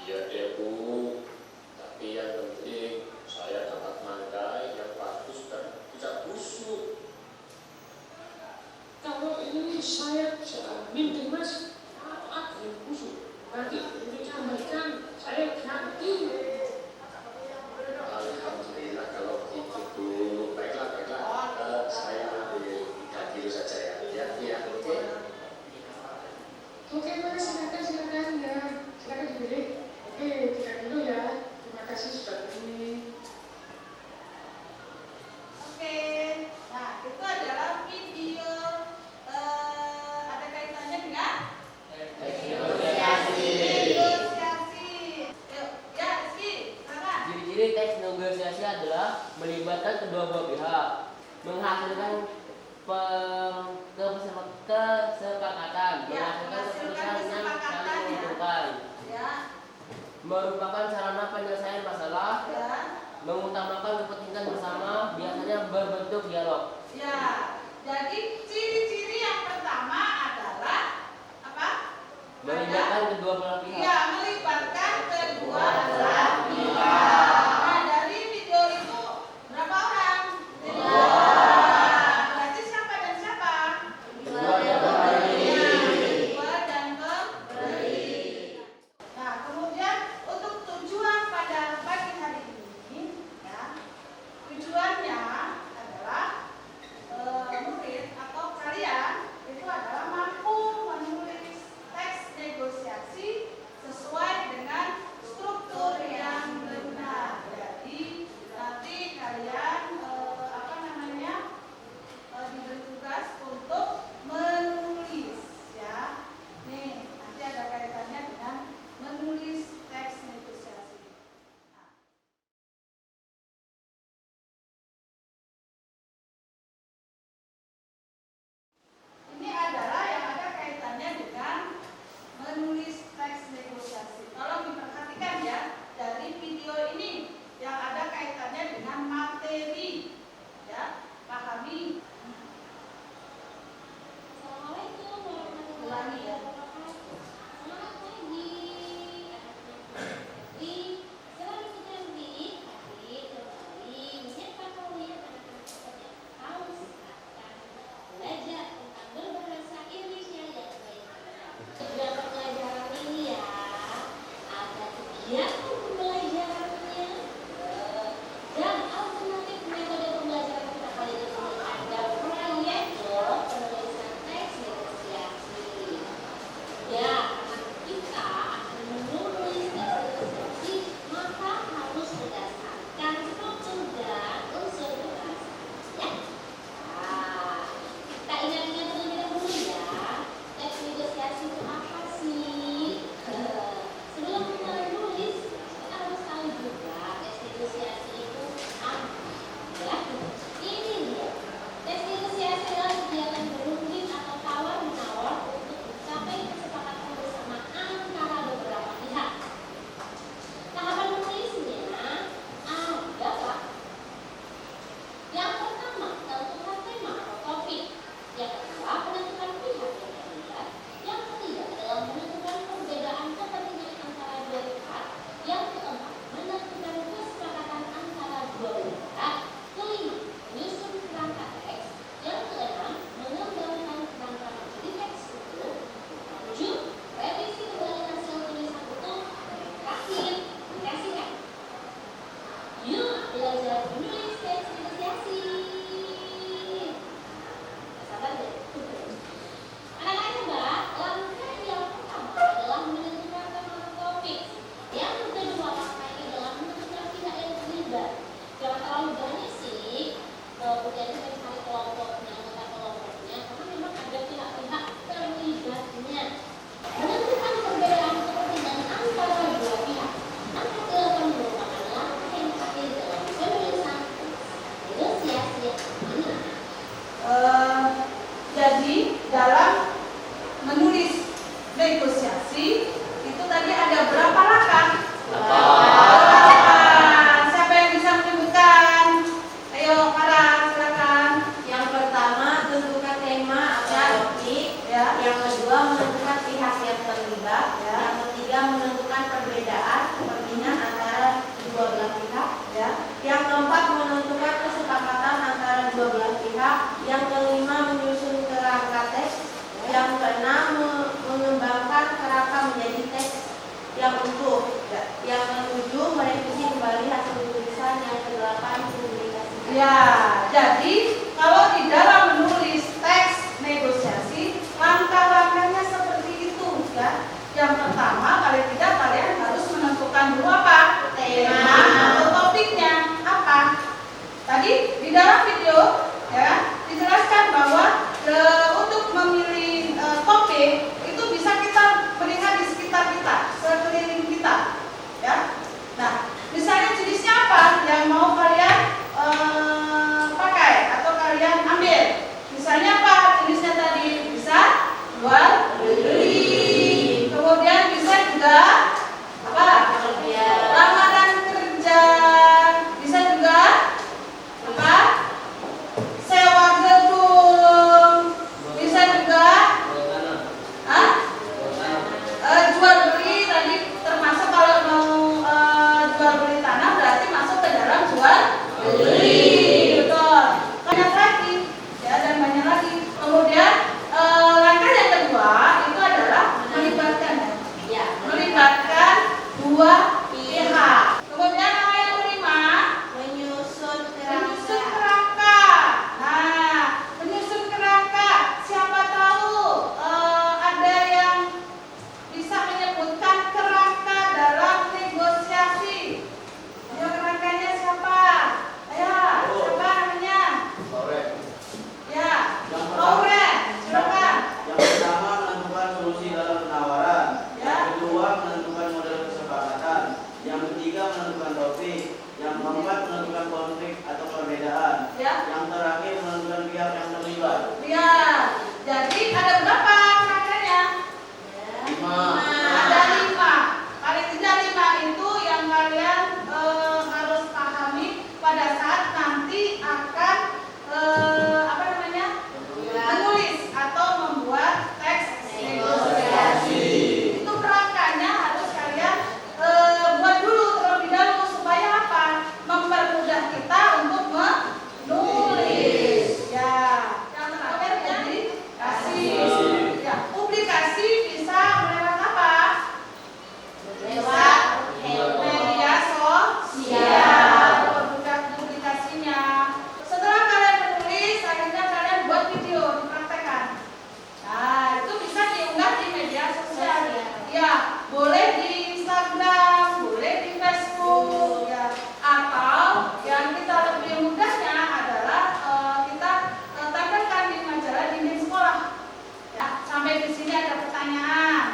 Iya deh Bu, tapi yang penting saya dapat manggai yang bagus dan tidak busuk. Kalau ini saya jamin deh Mas, kalau ada yang busuk nanti ini sampaikan saya ganti. Alhamdulillah kalau gitu Bu. Baiklah, saya ambil 3 kilo saja ya. Ya, oke. Oke Mas, silakan ya, silakan dipilih. Oke, 3 kilo ya. Terima kasih sudah ini. Oke, nah itu adalah video ada kaitannya dengan negosiasi. Yuk, ya Rizky, silakan. Ciri-ciri teks negosiasi adalah melibatkan kedua belah pihak, menghasilkan kesepakatan, Ya, menghasilkan menghasilkan keputusan yang kesepakatan, saling ya. menguntungkan, Ya, merupakan sarana penyelesaian masalah, ya, mengutamakan kepentingan bersama, biasanya berbentuk dialog. ya. Jadi ciri-ciri yang pertama adalah apa? Melibatkan kedua belah pihak. Ya, melibatkan kedua belah pihak. Nah, dari video itu berapa orang? Dua. Berarti siapa dan siapa? Dua dan pemberi. Dua dan pemberi. Nah, kemudian untuk tujuan pada pagi hari ini, ya, tujuannya adalah murid atau kalian itu adalah mampu menulis teks negosiasi sesuai dengan struktur yang benar. Jadi nanti kalian diberi tugas untuk menulis, ya. Nih, nanti ada kaitannya dengan menulis teks negosiasi. Nah, ini adalah yang ada kaitannya dengan menulis teks negosiasi. Tolong diperhatikan ya, dari video ini yang ada kaitannya dengan materi, ya, pahami. Assalamualaikum Ulangi ya. Selamat pagi. Dalam kesempatan ini kami kembali menyiapkan kalian anak-anak yang tahu silahkan belajar tentang berbahasa Indonesia yang baik. Beberapa pelajaran ini ya, ada kegiatan pembelajarannya dan alternatif metode pembelajaran kita kali ini ada proyek loh, penulisan teks negosiasi. Ya, kita akan menulis teks negosiasi, maka harus berdasarkan struktur dan unsur bahasa. Ya. Nah, kita ingat-ingat terlebih dahulu ya, teks negosiasi itu apa sih? Sebelum kita menulis, kita harus tahu juga teks negosiasi itu apa. Ya, ini dia. Teks negosiasi adalah kegiatan berunding atau tawar-menawar untuk mencapai kesepakatan bersama antara beberapa pihak. Tahapan menulisnya ada Pak. Yang pertama, tentukan tema atau topik. Yang kedua, menentukan pihak yang terlibat. Yang ketiga adalah menentukan perbedaan kepentingan antara dua pihak. Yang keempat, menentukan kesepakatan antara dua pihak. Kelima, menyusun kerangka teks. Yang keenam, mengembangkan kerangka menjadi teks utuh. Ketujuh, revisi kembali hasil tulisan utuh. Dan yang terakhir, mengkasihkan. Yuk belajar menulis teks negosiasi. Sabar deh. Anak-anak coba, langkah yang pertama adalah menentukan tema atau topik. Yang kedua langkah ini adalah menentukan pihak yang terlibat. Jangan terlalu banyak sih. Kemudian kita cari kelompoknya, anggota kelompoknya, karena memang ada pihak-pihak terlibatnya. Menentukan perbedaan kepentingan antara dua pihak. Langkah ke-8 merupakan langkah yang terakhir dalam penulisan negosiasi yang ini. Jadi dalam menulis negosiasi itu tadi ada berapa langkah? 8 langkah. Siapa yang bisa menyebutkan? Ayo, Farah, silakan. Yang pertama, tentukan tema atau topik. Ya. Yang kedua, menentukan pihak yang terlibat. Ya. Yang ketiga, menentukan perbedaan Ya, jadi kalau di dalam menulis teks negosiasi, langkah-langkahnya seperti itu ya. Yang pertama, paling tidak kalian harus menentukan dulu apa? Tema atau topiknya apa. Tadi di dalam video ya dijelaskan bahwa untuk memilih topik itu bisa kita melihat di sekitar kita, sekeliling kita ya. Nah, misalnya jenisnya apa yang mau kalian pakai atau kalian ambil? Misalnya apa jenisnya tadi? Bisa jual beli, kemudian bisa juga apa? Lamaran kerja, bisa juga apa? Sewa gedung, bisa juga jual beli tadi termasuk kalau mau jual beli tanah berarti masuk ke dalam jual beli, betul. Banyak lagi ya, dan banyak lagi. Kemudian langkah yang kedua itu adalah melibatkan melibatkan dua pihak. Kemudian apa yang kelima? Menyusun Menyusun kerangka. kerangka. Nah, menyusun kerangka. Siapa tahu ada yang bisa menyebutkan kerangka dalam negosiasi. Ayo, kerangkanya siapa? Ayo, siapa namanya? Ya, Lauren, silakan. Yang pertama menentukan solusi dalam penawaran, Ya. yang kedua menentukan model kesepakatan, yang ketiga menentukan topik, yang keempat menentukan konflik atau perbedaan, Ya. yang terakhir menentukan pihak yang terlibat. Lihat. Jadi ada berapa kerangkanya? 5. Ada 5. Paling tidak 5 itu yang kalian harus pahami pada saat nanti akan apa namanya? Menulis atau membuat teks negosiasi. Itu kerangkanya harus kalian buat dulu terlebih dahulu supaya apa? Mempermudah kita untuk menulis. Ya. Yang terakhir publikasi. Ya, publikasi bisa lewat apa? Lewat media sosial. Publikasinya. Setelah kalian menulis, akhirnya kalian buat video, dipraktekkan. Nah, itu bisa diunggah di media sosial. Ya, boleh di Instagram, boleh di Facebook, ya. Atau yang kita lebih mudahnya adalah kita tampilkan di majalah dinding sekolah. Ya, sampai di sini ada pertanyaan.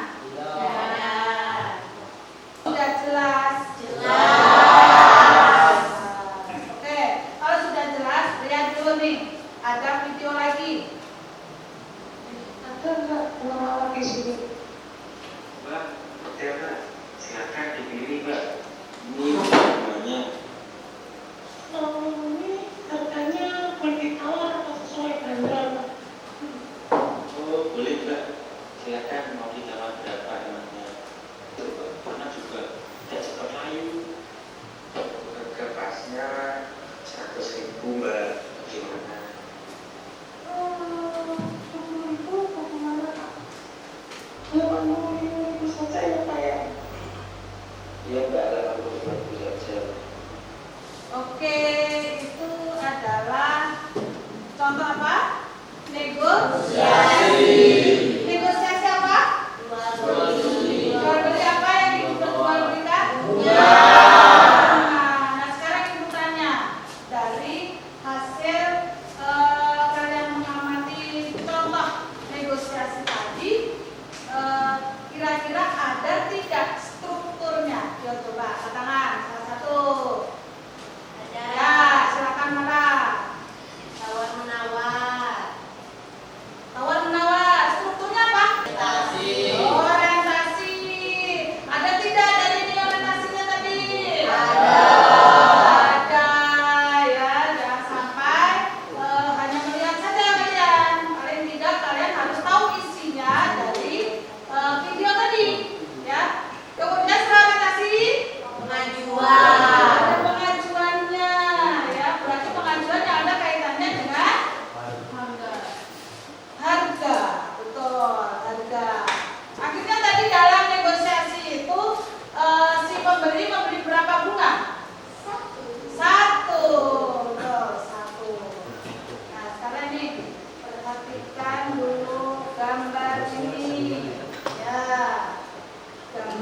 Sudah jelas? Oke, kalau sudah jelas, lihat dulu nih. Ada video lagi. Ada nggak lawak di sini? Mbak, hotel Mbak, silakan dipilih Mbak. Ini namanya. Ini harganya boleh tawar atau sesuai bandar? Oh, boleh Mbak. Silakan mau ditawar berapa emangnya? Pernah juga tidak cepat layu. Harga pasnya 100.000 Mbak. Gimana? 10.000 bagaimana? 80.000 saja ya Pak ya.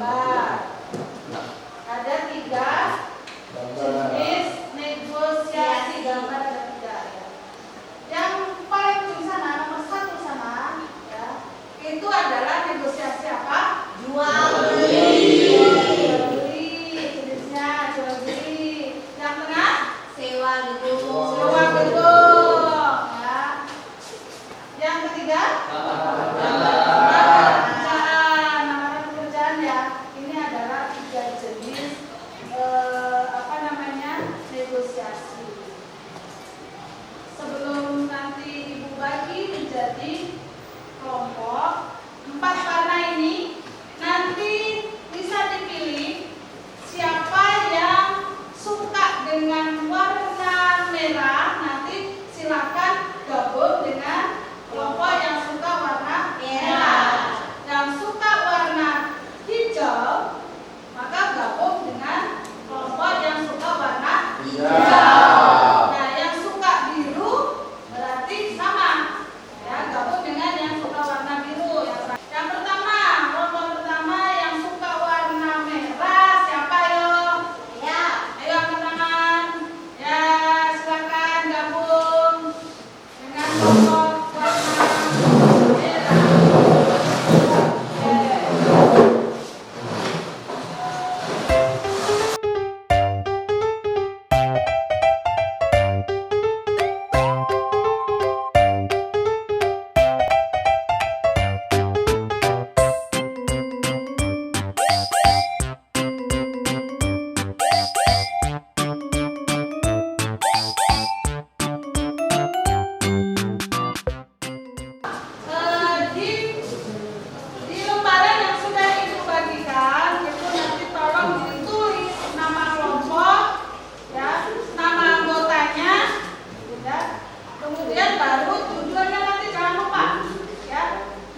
gambar. Ada 3 jenis negosiasi gambar, ada 3 ya. Yang paling ujung sana, nomor 1 sana ya, itu adalah negosiasi apa? Jual beli. Jual beli jenisnya, jual beli. Yang tengah Sewa gedung. sewa gedung ya. Yang ketiga lamaran pekerjaan ya. Ini adalah 3 jenis negosiasi. Sebelum nanti Ibu bagi menjadi kelompok 4 warna ini, nanti bisa dipilih siapa yang suka dengan warna merah, nanti silakan gabung dengan kelompok yang suka warna merah. Yang suka warna hijau, maka gabung dengan kelompok yang suka warna hijau. Nah, yang suka biru berarti sama, ya, gabung dengan yang suka warna biru. Yang pertama, kelompok pertama yang suka warna merah, siapa yo? Ya, ayo angkat tangan. Ya, silakan gabung dengan kelompok warna merah. Di lembaran yang sudah Ibu bagikan, itu nanti tolong ditulis nama kelompok, ya, nama anggotanya, ya. Kemudian baru judulnya nanti jangan lupa, ya,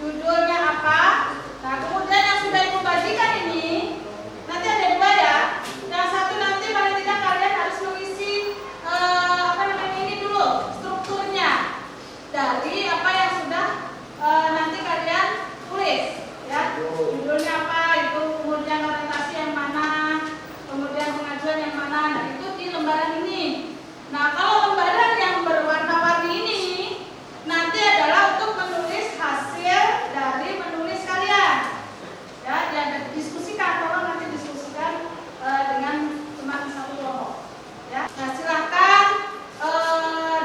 judulnya apa. Nah, kemudian yang sudah Ibu bagikan ini, nanti ada 2 ya. Yang satu nanti paling tidak kalian harus mengisi ini dulu strukturnya dari apa yang sudah nanti kalian tulis, ya, judulnya apa, itu kemudian orientasi yang mana, kemudian pengajuan yang mana. Nah, itu di lembaran ini. Nah, kalau lembaran yang berwarna-warni ini nanti adalah untuk menulis hasil dari menulis kalian, ya, dan diskusikan, tolong nanti diskusikan dengan teman satu kelompok, ya. Nah, silahkan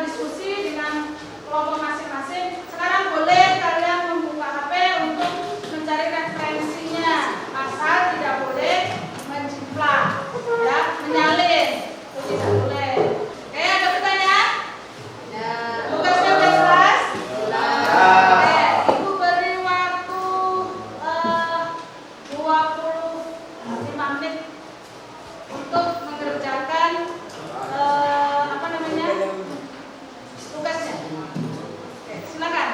diskusi dengan kelompok masing-masing. Sekarang boleh kalian membuka HP untuk mencari referensinya, asal tidak boleh menjiplak, ya, menyalin, itu tidak boleh. Oke, ada pertanyaan? Tugasnya udah jelas? Oke, Ibu beri waktu 25 menit untuk mengerjakan tugasnya. Oke, silakan.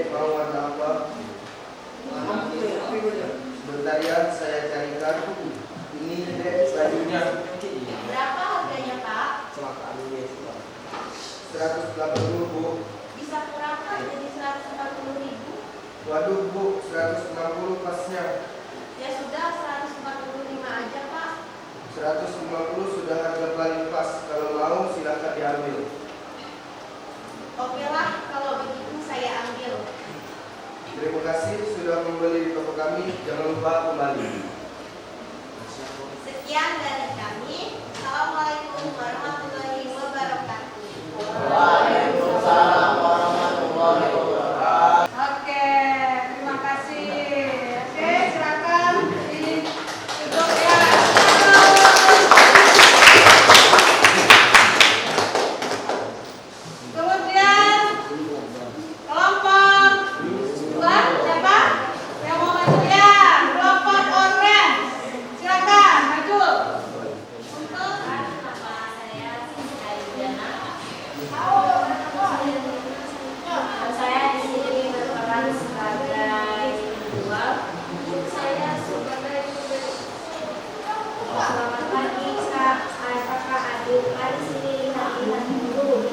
mau warna apa? Sebentar ya, saya carikan. Ini bajunya. Berapa harganya, Pak? 180, Bu. Bisa kurangkan jadi 140.000? Waduh, Bu, 160 pasnya. Ya sudah, 145 aja, Pak. 150 sudah harga paling pas. Kalau mau silahkan diambil. Oke lah, kalau begitu saya ambil. Terima kasih sudah membeli di toko kami. Jangan lupa kembali. Sekian dari kami. Assalamualaikum warahmatullahi wabarakatuh. Waalaikumsalam warahmatullahi wabarakatuh. Oke, terima kasih. Oke, silakan duduk ya. Kemudian kelompok dua, siapa yang mau maju ya? Kelompok orange, silakan maju. Untuk Nama saya Siti Aidana. Saya di sini berperan sebagai individual. Saya sebagai selamat pagi, Kakak Adik. Mari sini lihat-lihat dulu.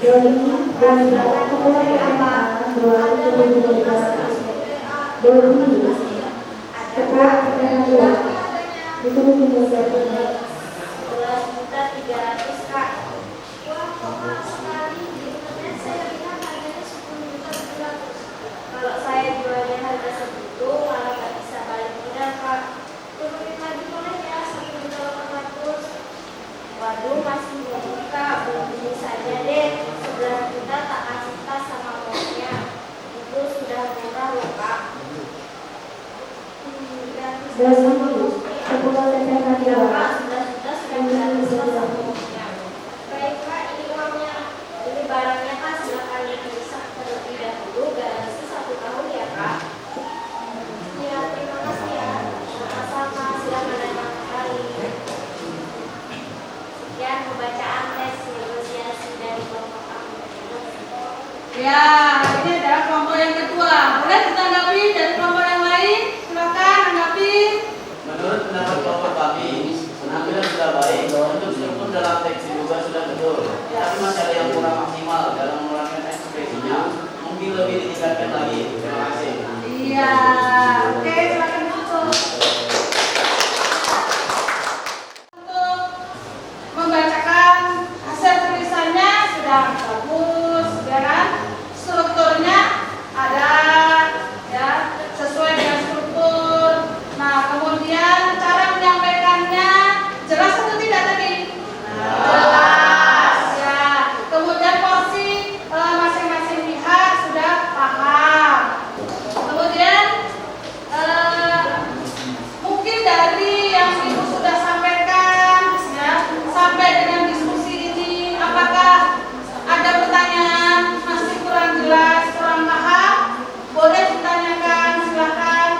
Kak. Wah, kok mahal sekali. Di internet saya lihat harganya 10.200. Kalau saya jualnya harga segitu, malah nggak bisa balik modal, Kak. Turunin lagi boleh ya, 1.800. Waduh, masih belum, Kak. Belum ini saja deh. 11 juta tak kasih tas sama bosnya. Itu sudah murah loh, Kak. Gratis sama bosnya. Ya, Kak, 11 juta sudah gratis sama bosnya. Baik, Kak, ini uangnya. Ini barangnya, Kak, silakan diperiksa terlebih dahulu. Garansi 1 tahun ya, Kak. Ya, terima kasih ya. Sama-sama, silakan datang kembali. Sekian pembacaan tes negosiasi dari kelompok kami. ya, ini adalah kelompok yang kedua. Boleh ditanggapi dari kelompok yang lain? Silakan tanggapi. Menurut pendapat kelompok kami, penampilan sudah baik, untuk struktur dalam teks juga sudah betul. Tapi masih ada yang kurang maksimal dalam menerapkan ekspresinya. Mungkin lebih ditingkatkan lagi. Terima kasih. Iya, oke, silakan ditutup. Untuk membacakan hasil tulisannya sudah bagus, ya kan? Strukturnya ada, ya, sesuai dengan struktur. Nah, kemudian cara menyampaikannya jelas atau tidak tadi? Jelas, ya. Kemudian porsi masing-masing pihak sudah paham. Kemudian mungkin dari yang Ibu sudah sampaikan, ya, sampai dengan diskusi ini, apakah ada pertanyaan masih kurang jelas, kurang paham? Boleh ditanyakan, silakan.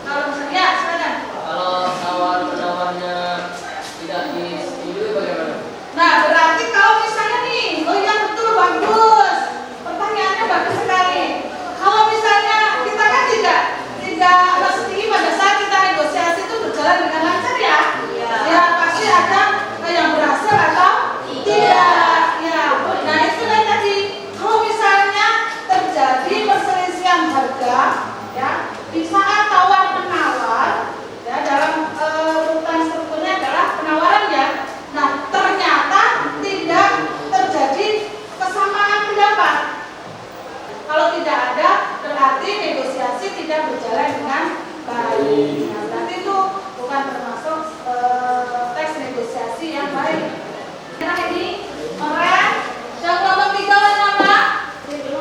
Kalau misalnya, ya, silakan. Kalau tawar-penawarnya tidak disetujui bagaimana? Nah, berarti kalau misalnya nih, oh iya betul, bagus. Pertanyaannya bagus sekali. Kalau misalnya kita kan tidak mesti pada saat kita negosiasi itu berjalan dengan lancar ya. Ya pasti ada yang berhasil atau tidak. Ya. Nah itu kan tadi. Kalau misalnya terjadi perselisihan harga, ya di saat tawar menawar, ya dalam urutan strukturnya adalah penawaran ya. Nah ternyata tidak terjadi kesamaan pendapat. Kalau tidak ada, berarti negosiasi tidak berjalan dengan baik. Nah, berarti itu bukan termasuk teks negosiasi yang baik. Nah ini orang yang kelompok 3 warna apa? Biru.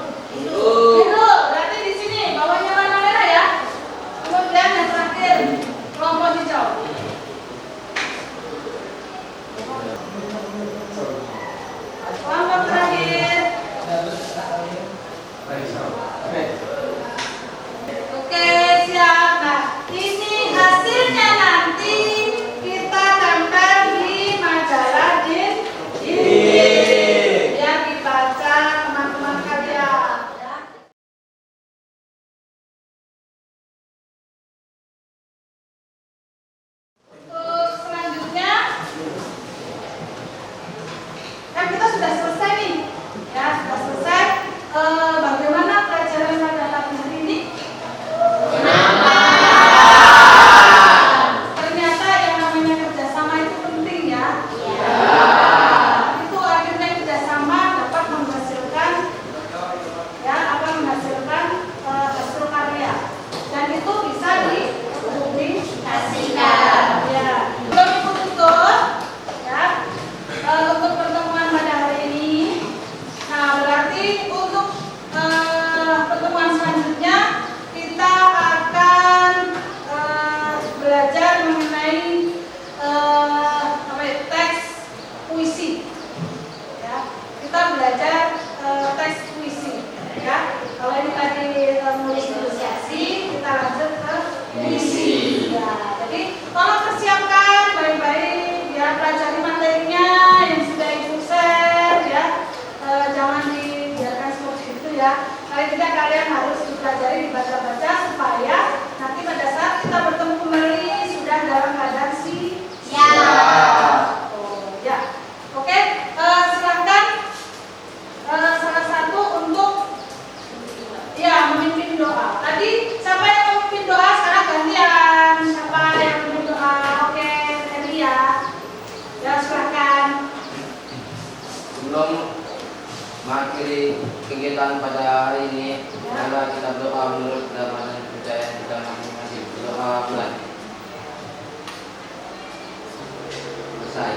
Berarti di sini bawahnya warna merah ya. Kemudian yang terakhir kelompok hijau. Kelompok terakhir. Oke, siap. Nah, ini hasilnya nanti kita tempel di majalah Din. menulis negosiasi, kita lanjut ke misi. Ya, jadi tolong persiapkan baik-baik ya, pelajari materinya yang sudah Ibu share ya. Jangan dibiarkan seperti itu ya. Kali tidak kalian harus dipelajari, dibaca-baca supaya nanti pada saat kita bertemu kembali sudah dalam keadaan siap. Oh, ya. Oke, silakan salah satu untuk ya memimpin doa. Tadi siapa yang memimpin doa? Sekarang gantian. Siapa yang memimpin doa? Oke, Eli ya. Ya silakan. Sebelum mengakhiri kegiatan pada hari ini, mari kita berdoa menurut agama dan percaya kita masing-masing. Berdoa mulai. Selesai.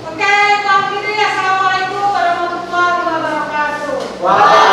Oke, kalau gitu ya, assalamualaikum warahmatullahi wabarakatuh. Waalaikumsalam.